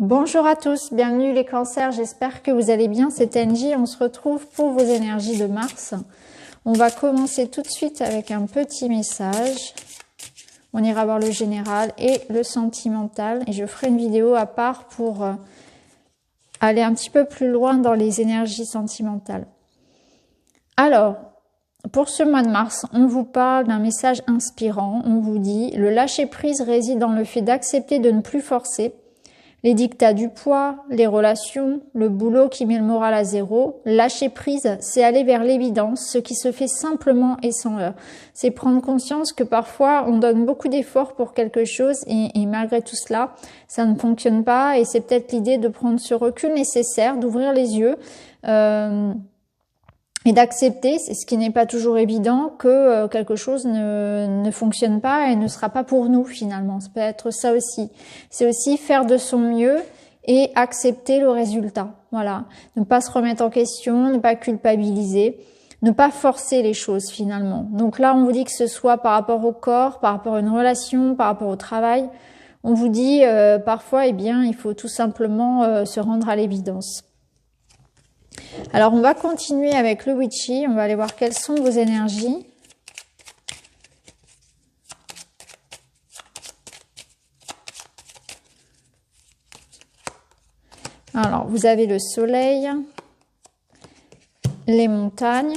Bonjour à tous, bienvenue les cancers, j'espère que vous allez bien, c'est Angie, on se retrouve pour vos énergies de Mars. On va commencer tout de suite avec un petit message. On ira voir le général et le sentimental et je ferai une vidéo à part pour aller un petit peu plus loin dans les énergies sentimentales. Alors, pour ce mois de mars, on vous parle d'un message inspirant, on vous dit « Le lâcher-prise réside dans le fait d'accepter de ne plus forcer ». Les dictats du poids, les relations, le boulot qui met le moral à zéro, lâcher prise, c'est aller vers l'évidence, ce qui se fait simplement et sans heurts. C'est prendre conscience que parfois on donne beaucoup d'efforts pour quelque chose et malgré tout cela, ça ne fonctionne pas et c'est peut-être l'idée de prendre ce recul nécessaire, d'ouvrir les yeux et d'accepter, c'est ce qui n'est pas toujours évident, que quelque chose ne fonctionne pas et ne sera pas pour nous finalement. Ça peut être ça aussi. C'est aussi faire de son mieux et accepter le résultat. Voilà. Ne pas se remettre en question, ne pas culpabiliser, ne pas forcer les choses finalement. Donc là, on vous dit que ce soit par rapport au corps, par rapport à une relation, par rapport au travail. On vous dit parfois, eh bien, il faut tout simplement se rendre à l'évidence. Alors, on va continuer avec le Witchy. On va aller voir quelles sont vos énergies. Alors, vous avez le soleil, les montagnes,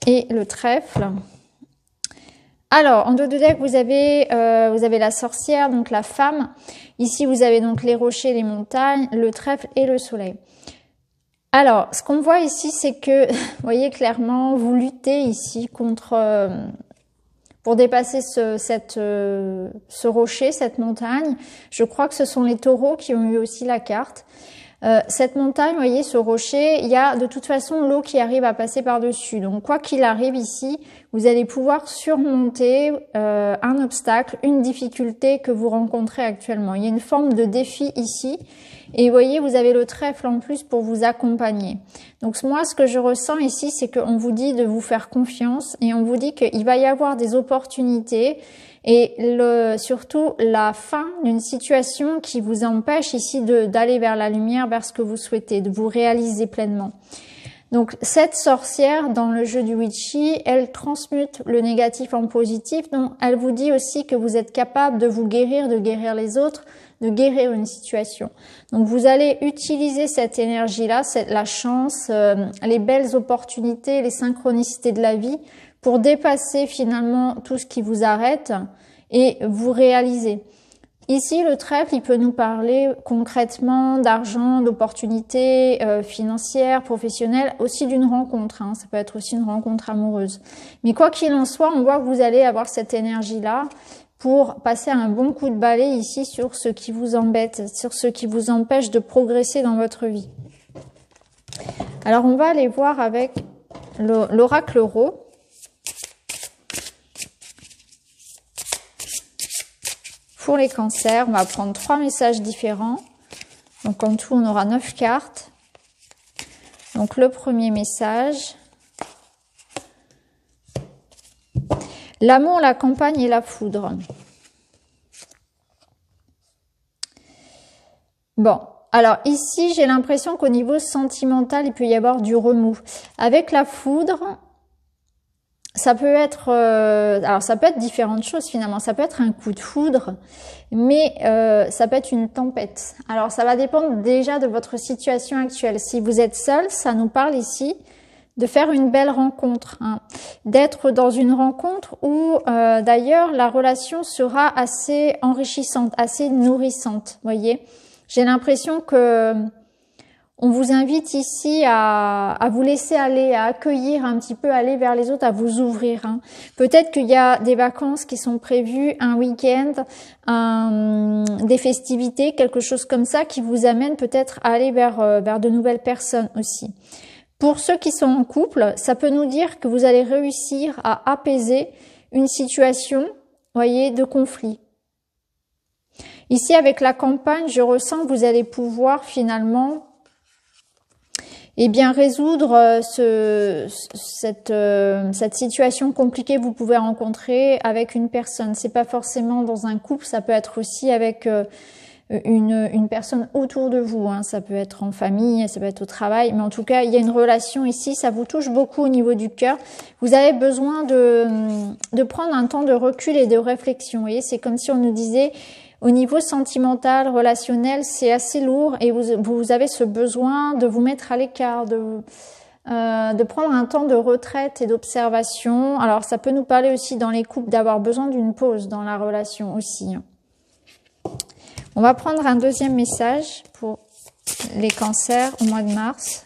et le trèfle. Alors, en dos de deck, vous avez la sorcière, donc la femme. Ici, vous avez donc les rochers, les montagnes, le trèfle et le soleil. Alors, ce qu'on voit ici, c'est que, vous voyez clairement, vous luttez ici contre, pour dépasser ce rocher, cette montagne. Je crois que ce sont les taureaux qui ont eu aussi la carte. Cette montagne, vous voyez, ce rocher, il y a de toute façon l'eau qui arrive à passer par-dessus. Donc, quoi qu'il arrive ici, vous allez pouvoir surmonter un obstacle, une difficulté que vous rencontrez actuellement. Il y a une forme de défi ici. Et vous voyez, vous avez le trèfle en plus pour vous accompagner. Donc, moi, ce que je ressens ici, c'est qu'on vous dit de vous faire confiance et on vous dit qu'il va y avoir des opportunités et surtout la fin d'une situation qui vous empêche ici d'aller vers la lumière, vers ce que vous souhaitez, de vous réaliser pleinement. Donc cette sorcière dans le jeu du Witchy, elle transmute le négatif en positif, donc elle vous dit aussi que vous êtes capable de vous guérir, de guérir les autres, de guérir une situation. Donc vous allez utiliser cette énergie-là, la chance, les belles opportunités, les synchronicités de la vie pour dépasser finalement tout ce qui vous arrête et vous réaliser. Ici, le trèfle, il peut nous parler concrètement d'argent, d'opportunités financières, professionnelles, aussi d'une rencontre. Hein. Ça peut être aussi une rencontre amoureuse. Mais quoi qu'il en soit, on voit que vous allez avoir cette énergie-là pour passer un bon coup de balai ici sur ce qui vous embête, sur ce qui vous empêche de progresser dans votre vie. Alors, on va aller voir avec l'oracle Ro. Pour les cancers, on va prendre 3 messages différents. Donc en tout, on aura 9 cartes. Donc le premier message. L'amour, la campagne et la foudre. Bon, alors ici, j'ai l'impression qu'au niveau sentimental, il peut y avoir du remous. Avec la foudre, ça peut être, alors ça peut être différentes choses finalement. Ça peut être un coup de foudre, mais ça peut être une tempête. Alors ça va dépendre déjà de votre situation actuelle. Si vous êtes seul, ça nous parle ici de faire une belle rencontre, hein, d'être dans une rencontre où d'ailleurs la relation sera assez enrichissante, assez nourrissante. Voyez, j'ai l'impression que on vous invite ici à vous laisser aller, à accueillir un petit peu, aller vers les autres, à vous ouvrir. Hein. Peut-être qu'il y a des vacances qui sont prévues, un week-end, des festivités, quelque chose comme ça qui vous amène peut-être à aller vers de nouvelles personnes aussi. Pour ceux qui sont en couple, ça peut nous dire que vous allez réussir à apaiser une situation, voyez, de conflit. Ici, avec la campagne, je ressens que vous allez pouvoir finalement eh bien résoudre cette situation compliquée que vous pouvez rencontrer avec une personne. C'est pas forcément dans un couple, ça peut être aussi avec une personne autour de vous, hein. Ça peut être en famille, ça peut être au travail, mais en tout cas il y a une relation ici, ça vous touche beaucoup au niveau du cœur. Vous avez besoin de prendre un temps de recul et de réflexion. Vous voyez, c'est comme si on nous disait au niveau sentimental, relationnel, c'est assez lourd et vous avez ce besoin de vous mettre à l'écart, de prendre un temps de retraite et d'observation. Alors ça peut nous parler aussi dans les couples d'avoir besoin d'une pause dans la relation aussi. On va prendre un deuxième message pour les cancers au mois de mars.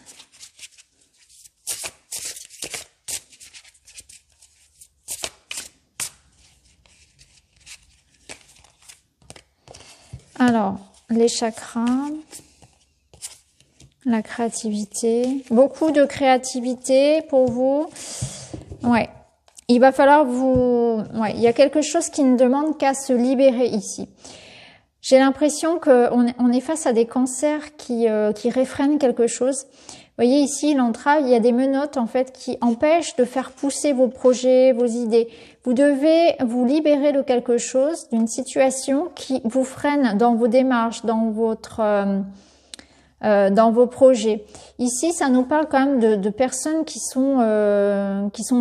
Alors, les chakras, la créativité, beaucoup de créativité pour vous. Ouais, il va falloir il y a quelque chose qui ne demande qu'à se libérer ici. J'ai l'impression qu'on est face à des cancers qui réfrènent quelque chose. Vous voyez ici, l'entrave, il y a des menottes en fait qui empêchent de faire pousser vos projets, vos idées. Vous devez vous libérer de quelque chose, d'une situation qui vous freine dans vos démarches, dans vos projets. Ici, ça nous parle quand même de personnes qui sont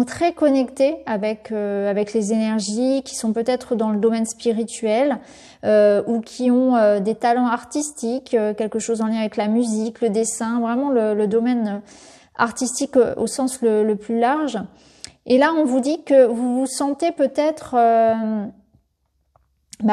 très connectées avec les énergies, qui sont peut-être dans le domaine spirituel ou qui ont des talents artistiques, quelque chose en lien avec la musique, le dessin, vraiment le domaine artistique au sens le plus large. Et là, on vous dit que vous vous sentez peut-être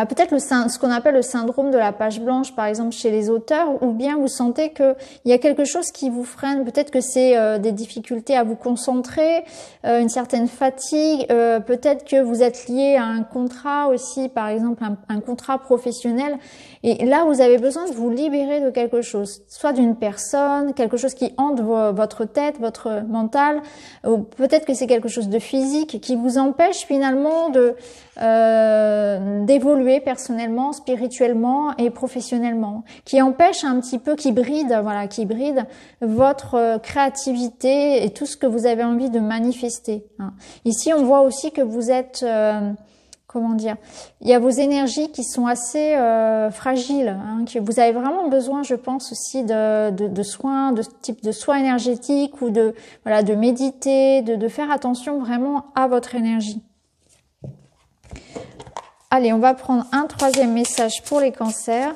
peut-être ce qu'on appelle le syndrome de la page blanche, par exemple, chez les auteurs, ou bien vous sentez qu'il y a quelque chose qui vous freine, peut-être que c'est des difficultés à vous concentrer, une certaine fatigue, peut-être que vous êtes lié à un contrat aussi, par exemple, un contrat professionnel, et là, vous avez besoin de vous libérer de quelque chose, soit d'une personne, quelque chose qui hante votre tête, votre mental, ou peut-être que c'est quelque chose de physique qui vous empêche finalement d'évoluer personnellement, spirituellement et professionnellement, qui empêche un petit peu, qui bride votre créativité et tout ce que vous avez envie de manifester. Ici, on voit aussi que vous êtes, il y a vos énergies qui sont assez fragiles, que vous avez vraiment besoin, je pense aussi de soins, de type de soins énergétiques ou de méditer, de faire attention vraiment à votre énergie. Allez, on va prendre un troisième message pour les cancers.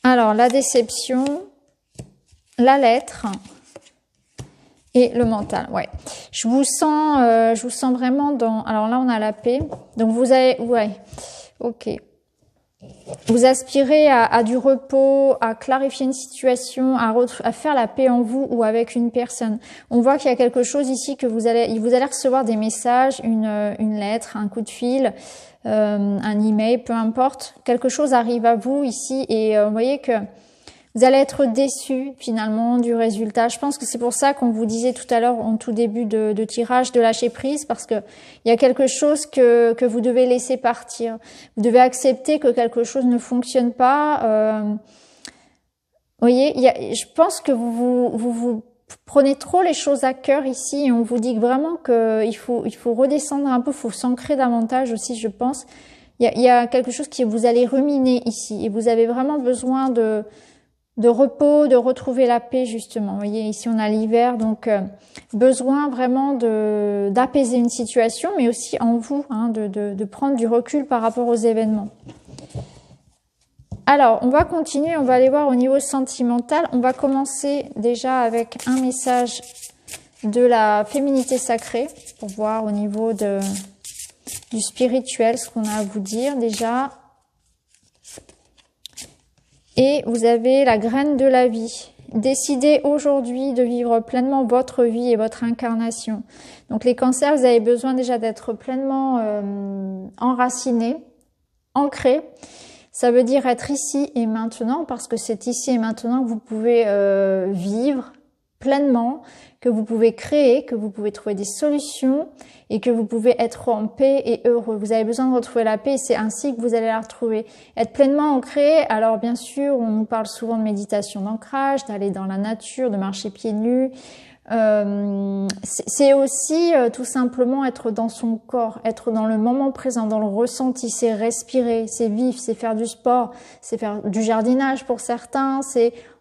Alors, la déception, la lettre et le mental. Ouais, je vous sens vraiment dans. Alors là, on a la paix. Donc vous avez, ok. Vous aspirez à du repos, à clarifier une situation, à faire la paix en vous ou avec une personne. On voit qu'il y a quelque chose ici que vous allez recevoir des messages, une lettre, un coup de fil, un email, peu importe. Quelque chose arrive à vous ici et vous voyez que vous allez être déçu finalement du résultat. Je pense que c'est pour ça qu'on vous disait tout à l'heure en tout début de tirage de lâcher prise, parce que il y a quelque chose que vous devez laisser partir. Vous devez accepter que quelque chose ne fonctionne pas. Vous voyez, je pense que vous prenez trop les choses à cœur ici et on vous dit vraiment qu'il faut redescendre un peu, il faut s'ancrer davantage aussi, je pense. Il y a quelque chose que vous allez ruminer ici et vous avez vraiment besoin de repos, de retrouver la paix justement. Vous voyez, ici on a l'hiver, donc besoin vraiment d'apaiser une situation, mais aussi en vous, de prendre du recul par rapport aux événements. Alors, on va continuer, on va aller voir au niveau sentimental. On va commencer déjà avec un message de la féminité sacrée, pour voir au niveau du spirituel ce qu'on a à vous dire déjà. Et vous avez la graine de la vie. Décidez aujourd'hui de vivre pleinement votre vie et votre incarnation. Donc les cancers, vous avez besoin déjà d'être pleinement enracinés, ancrés. Ça veut dire être ici et maintenant, parce que c'est ici et maintenant que vous pouvez vivre pleinement, que vous pouvez créer, que vous pouvez trouver des solutions et que vous pouvez être en paix et heureux. Vous avez besoin de retrouver la paix et c'est ainsi que vous allez la retrouver. Être pleinement ancré, alors bien sûr, on nous parle souvent de méditation d'ancrage, d'aller dans la nature, de marcher pieds nus. C'est aussi tout simplement être dans son corps, être dans le moment présent, dans le ressenti, c'est respirer, c'est vivre, c'est faire du sport, c'est faire du jardinage pour certains,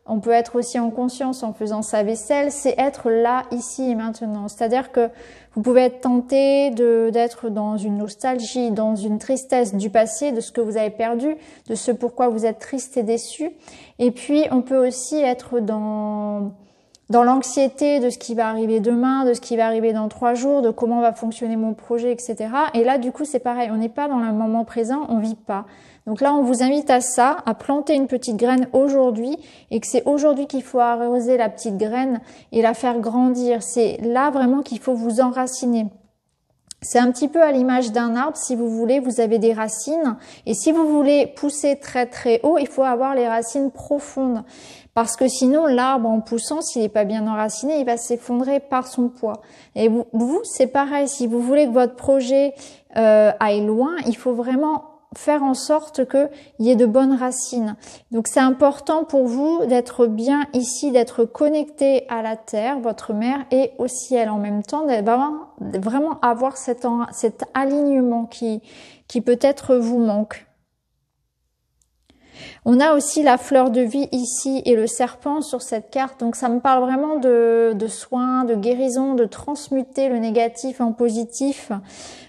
on peut être aussi en conscience en faisant sa vaisselle, c'est être là, ici et maintenant. C'est-à-dire que vous pouvez être tenté d'être dans une nostalgie, dans une tristesse du passé, de ce que vous avez perdu, de ce pourquoi vous êtes triste et déçu. Et puis, on peut aussi être dans l'anxiété de ce qui va arriver demain, de ce qui va arriver dans 3 jours, de comment va fonctionner mon projet, etc. Et là, du coup, c'est pareil. On n'est pas dans le moment présent, on vit pas. Donc là, on vous invite à ça, à planter une petite graine aujourd'hui et que c'est aujourd'hui qu'il faut arroser la petite graine et la faire grandir. C'est là vraiment qu'il faut vous enraciner. C'est un petit peu à l'image d'un arbre, si vous voulez, vous avez des racines et si vous voulez pousser très très haut, il faut avoir les racines profondes parce que sinon l'arbre en poussant, s'il n'est pas bien enraciné, il va s'effondrer par son poids. Et vous c'est pareil, si vous voulez que votre projet aille loin, il faut vraiment faire en sorte qu'il y ait de bonnes racines. Donc c'est important pour vous d'être bien ici, d'être connecté à la terre, votre mère, et au ciel en même temps, de vraiment avoir cet alignement qui peut-être vous manque. On a aussi la fleur de vie ici et le serpent sur cette carte. Donc ça me parle vraiment de soins, de guérison, de transmuter le négatif en positif,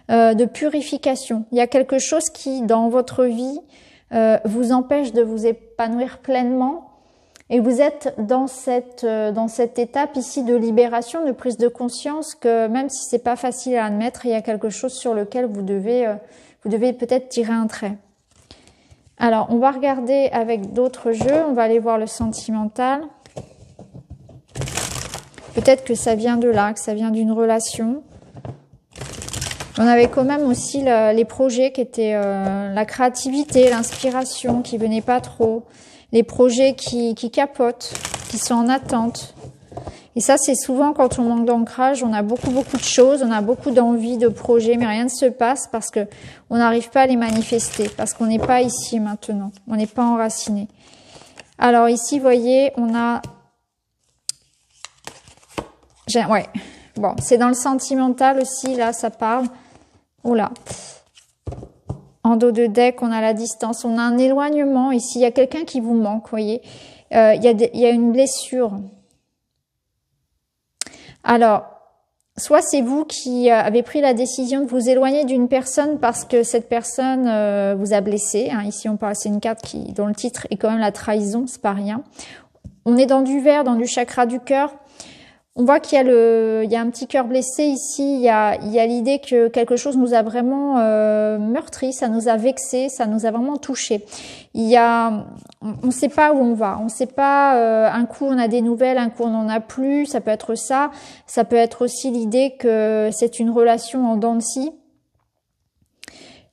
de purification. Il y a quelque chose qui, dans votre vie, vous empêche de vous épanouir pleinement. Et vous êtes dans cette étape ici de libération, de prise de conscience que même si c'est pas facile à admettre, il y a quelque chose sur lequel vous devez peut-être tirer un trait. Alors, on va regarder avec d'autres jeux. On va aller voir le sentimental. Peut-être que ça vient de là, que ça vient d'une relation. On avait quand même aussi les projets qui étaient la créativité, l'inspiration qui venait pas trop. Les projets qui capotent, qui sont en attente. Et ça, c'est souvent quand on manque d'ancrage, on a beaucoup de choses, on a beaucoup d'envie, de projets, mais rien ne se passe parce que on n'arrive pas à les manifester, parce qu'on n'est pas ici maintenant, on n'est pas enraciné. Alors ici, vous voyez, on a... Ouais, bon, c'est dans le sentimental aussi, là, ça parle. Oula. En dos de deck, on a la distance, on a un éloignement ici, il y a quelqu'un qui vous manque, vous voyez. Il y a une blessure. Alors, soit c'est vous qui avez pris la décision de vous éloigner d'une personne parce que cette personne vous a blessé. Hein. Ici, on parle, c'est une carte dont le titre est quand même la trahison, c'est pas rien. On est dans du vert, dans du chakra du cœur. On voit qu'il y a un petit cœur blessé ici. Il y a l'idée que quelque chose nous a vraiment meurtri, ça nous a vexé, ça nous a vraiment touché. On ne sait pas où on va. On ne sait pas. Un coup on a des nouvelles, un coup on n'en a plus. Ça peut être ça. Ça peut être aussi l'idée que c'est une relation en dents de scie.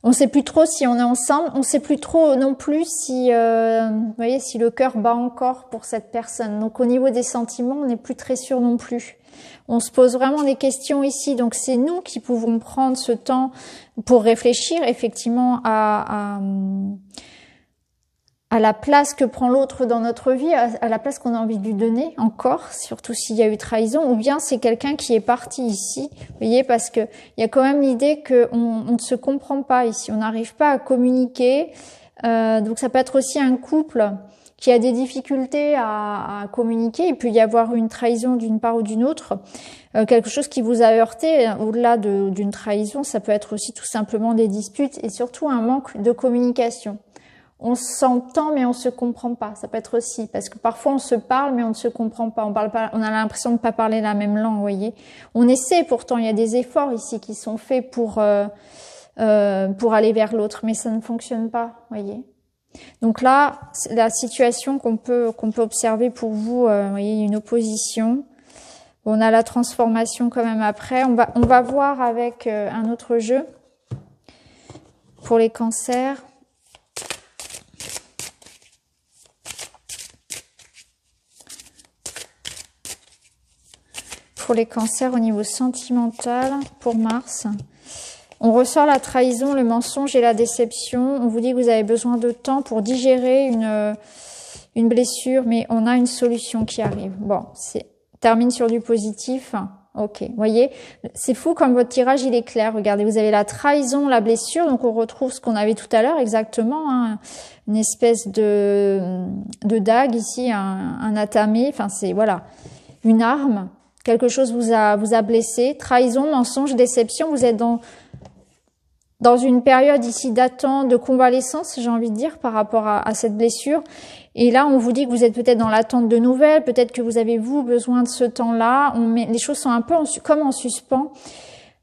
On sait plus trop si on est ensemble, on sait plus trop non plus si, vous voyez, si le cœur bat encore pour cette personne. Donc au niveau des sentiments, on n'est plus très sûr non plus. On se pose vraiment des questions ici. Donc c'est nous qui pouvons prendre ce temps pour réfléchir effectivement à la place que prend l'autre dans notre vie, à la place qu'on a envie de lui donner encore, surtout s'il y a eu trahison, ou bien c'est quelqu'un qui est parti ici, vous voyez, parce que il y a quand même l'idée qu'on ne se comprend pas ici, on n'arrive pas à communiquer, donc ça peut être aussi un couple qui a des difficultés à communiquer, il peut y avoir une trahison d'une part ou d'une autre, quelque chose qui vous a heurté, au-delà d'une trahison, ça peut être aussi tout simplement des disputes et surtout un manque de communication. On s'entend mais on se comprend pas. Ça peut être aussi parce que parfois on se parle mais on ne se comprend pas. On a l'impression de pas parler la même langue, vous voyez. On essaie pourtant, il y a des efforts ici qui sont faits pour aller vers l'autre, mais ça ne fonctionne pas, vous voyez. Donc là, la situation qu'on peut observer pour vous, vous voyez, il y a une opposition. On a la transformation quand même après. On va voir avec un autre jeu pour les cancers. pour les cancers au niveau sentimental pour Mars. On ressort la trahison, le mensonge et la déception. On vous dit que vous avez besoin de temps pour digérer une blessure, mais on a une solution qui arrive. Bon, termine sur du positif. Ok, vous voyez, c'est fou comme votre tirage il est clair. Regardez, vous avez la trahison, la blessure, donc on retrouve ce qu'on avait tout à l'heure exactement, hein, une espèce de dague ici, un atamé. Enfin c'est voilà, une arme, quelque chose vous a blessé. Trahison, mensonge, déception. Vous êtes dans une période ici d'attente, de convalescence, j'ai envie de dire, par rapport à cette blessure. Et là, on vous dit que vous êtes peut-être dans l'attente de nouvelles, peut-être que vous avez, vous, besoin de ce temps-là. Les choses sont un peu comme en suspens.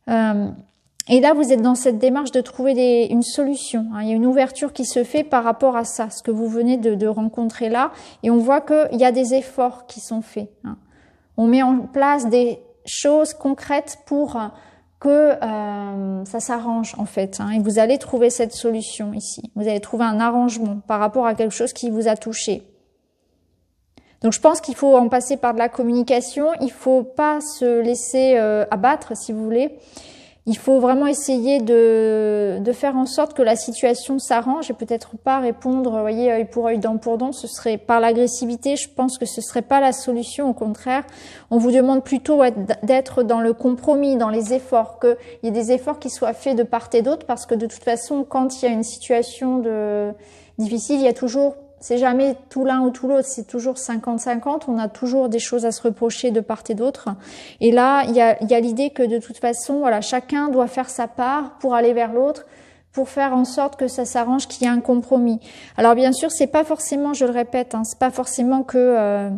Et là, vous êtes dans cette démarche de trouver une solution. Hein. Il y a une ouverture qui se fait par rapport à ça, ce que vous venez de rencontrer là. Et on voit qu'il y a des efforts qui sont faits. Hein. On met en place des choses concrètes pour que ça s'arrange en fait, hein, et vous allez trouver cette solution ici. Vous allez trouver un arrangement par rapport à quelque chose qui vous a touché. Donc je pense qu'il faut en passer par de la communication, il faut pas se laisser abattre si vous voulez. Il faut vraiment essayer de faire en sorte que la situation s'arrange et peut-être pas répondre, vous voyez, œil pour œil, dent pour dent. Ce serait par l'agressivité, je pense que ce serait pas la solution. Au contraire, on vous demande plutôt d'être dans le compromis, dans les efforts, qu'il y ait des efforts qui soient faits de part et d'autre, parce que de toute façon, quand il y a une situation difficile, il y a toujours, c'est jamais tout l'un ou tout l'autre, c'est toujours 50-50, on a toujours des choses à se reprocher de part et d'autre. Et là, il y a l'idée que de toute façon, voilà, chacun doit faire sa part pour aller vers l'autre, pour faire en sorte que ça s'arrange, qu'il y ait un compromis. Alors bien sûr, c'est pas forcément, je le répète, hein, c'est pas forcément que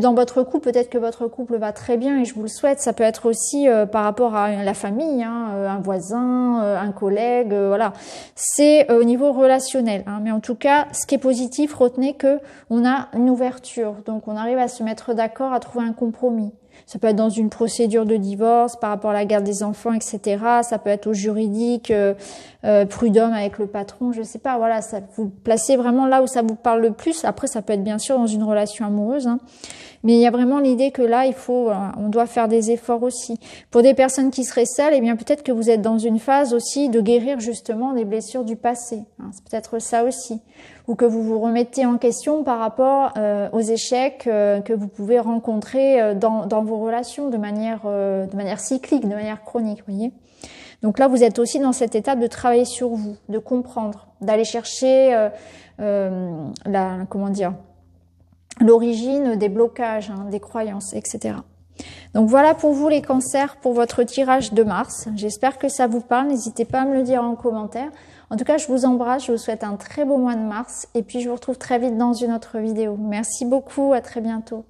dans votre couple, peut-être que votre couple va très bien et je vous le souhaite, ça peut être aussi par rapport à la famille, hein, un voisin, un collègue, voilà. C'est au niveau relationnel, hein, mais en tout cas, ce qui est positif, retenez que on a une ouverture, donc on arrive à se mettre d'accord, à trouver un compromis. Ça peut être dans une procédure de divorce par rapport à la garde des enfants, etc. Ça peut être au juridique, prud'homme avec le patron, je sais pas. Voilà, ça vous placez vraiment là où ça vous parle le plus. Après, ça peut être bien sûr dans une relation amoureuse, hein. Mais il y a vraiment l'idée que là, on doit faire des efforts aussi. Pour des personnes qui seraient seules, eh bien peut-être que vous êtes dans une phase aussi de guérir justement des blessures du passé. Hein. C'est peut-être ça aussi. Ou que vous vous remettez en question par rapport aux échecs que vous pouvez rencontrer dans vos relations de manière cyclique, de manière chronique, vous voyez. Donc là, vous êtes aussi dans cette étape de travailler sur vous, de comprendre, d'aller chercher l'origine des blocages, hein, des croyances, etc. Donc voilà pour vous les cancers, pour votre tirage de Mars. J'espère que ça vous parle. N'hésitez pas à me le dire en commentaire. En tout cas, je vous embrasse, je vous souhaite un très beau mois de mars et puis je vous retrouve très vite dans une autre vidéo. Merci beaucoup, à très bientôt.